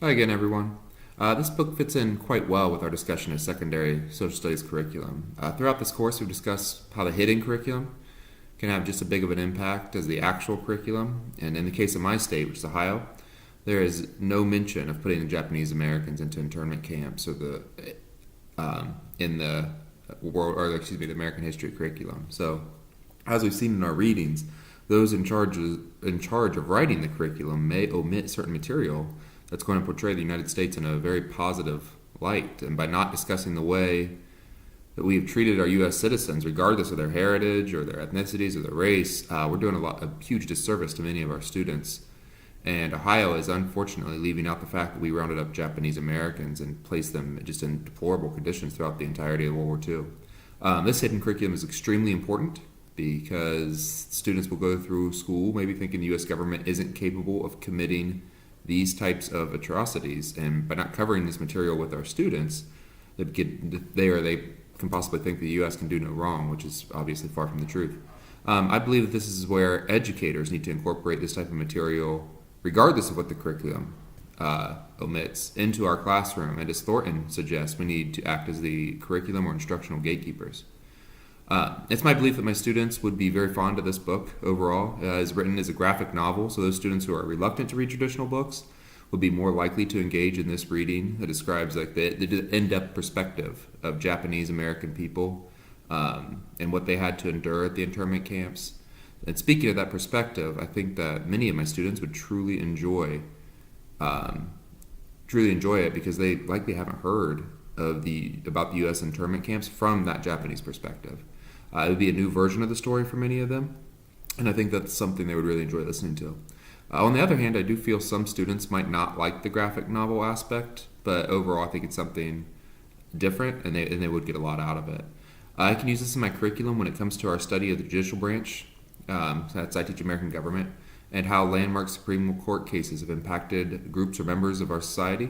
Hi again, everyone. This book fits in quite well with our discussion of secondary social studies curriculum. Throughout this course, we've discussed how the hidden curriculum can have just as big of an impact as the actual curriculum. And in the case of my state, which is Ohio, there is no mention of putting the Japanese Americans into internment camps or in the the American history curriculum. So, as we've seen in our readings, those in charge of writing the curriculum may omit certain material that's going to portray the United States in a very positive light. And by not discussing the way that we have treated our U.S. citizens, regardless of their heritage or their ethnicities or their race, we're doing a huge disservice to many of our students. And Ohio is unfortunately leaving out the fact that we rounded up Japanese Americans and placed them just in deplorable conditions throughout the entirety of World War II. This hidden curriculum is extremely important because students will go through school maybe thinking the U.S. government isn't capable of committing these types of atrocities, and by not covering this material with our students, they can possibly think the U.S. can do no wrong, which is obviously far from the truth. I believe that this is where educators need to incorporate this type of material, regardless of what the curriculum omits, into our classroom. And as Thornton suggests, we need to act as the curriculum or instructional gatekeepers. It's my belief that my students would be very fond of this book overall. It's written as a graphic novel, so those students who are reluctant to read traditional books would be more likely to engage in this reading that describes like the in-depth perspective of Japanese American people and what they had to endure at the internment camps. And speaking of that perspective, I think that many of my students would truly enjoy it because they likely haven't heard about the U.S. internment camps from that Japanese perspective. It would be a new version of the story for many of them, and I think that's something they would really enjoy listening to. On the other hand, I do feel some students might not like the graphic novel aspect, but overall I think it's something different, and they would get a lot out of it. I can use this in my curriculum when it comes to our study of the judicial branch. That's I teach American government, and how landmark Supreme Court cases have impacted groups or members of our society.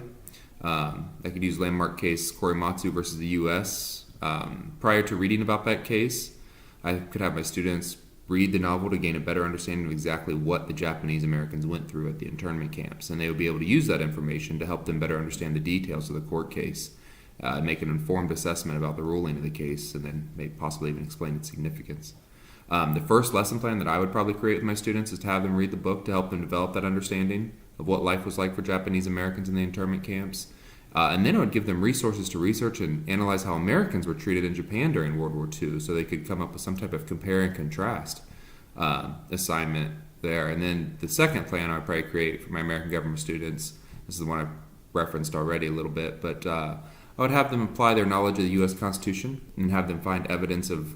I could use landmark case Korematsu versus the U.S. Prior to reading about that case, I could have my students read the novel to gain a better understanding of exactly what the Japanese Americans went through at the internment camps, and they would be able to use that information to help them better understand the details of the court case, make an informed assessment about the ruling of the case, and then maybe possibly even explain its significance. The first lesson plan that I would probably create with my students is to have them read the book to help them develop that understanding of what life was like for Japanese Americans in the internment camps. And then I would give them resources to research and analyze how Americans were treated in Japan during World War II, so they could come up with some type of compare and contrast assignment there. And then the second plan I would probably create for my American government students, this is the one I referenced already a little bit, but I would have them apply their knowledge of the U.S. Constitution and have them find evidence of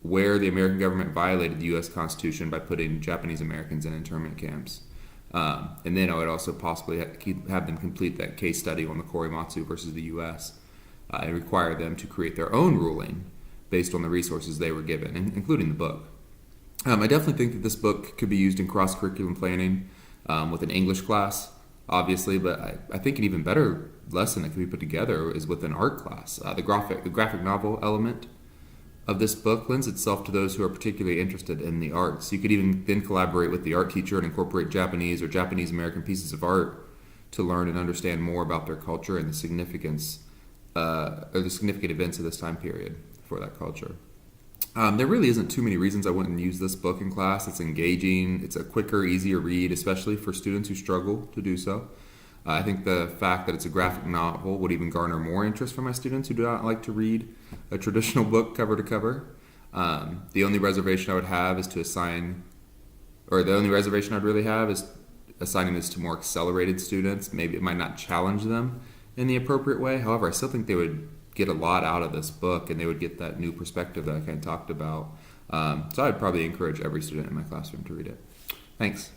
where the American government violated the U.S. Constitution by putting Japanese Americans in internment camps. And then I would also possibly have them complete that case study on the Korematsu versus the U.S. And require them to create their own ruling based on the resources they were given, including the book. I definitely think that this book could be used in cross-curriculum planning with an English class, obviously, but I think an even better lesson that could be put together is with an art class. The graphic novel element of this book lends itself to those who are particularly interested in the arts. You could even then collaborate with the art teacher and incorporate Japanese or Japanese American pieces of art to learn and understand more about their culture and the significance or the significant events of this time period for that culture. There really isn't too many reasons I wouldn't use this book in class. It's engaging, it's a quicker, easier read, especially for students who struggle to do so. I think the fact that it's a graphic novel would even garner more interest from my students who do not like to read a traditional book cover to cover. The only reservation I would have is the only reservation I'd really have is assigning this to more accelerated students. Maybe it might not challenge them in the appropriate way. However, I still think they would get a lot out of this book, and they would get that new perspective that I kind of talked about. So I'd probably encourage every student in my classroom to read it. Thanks.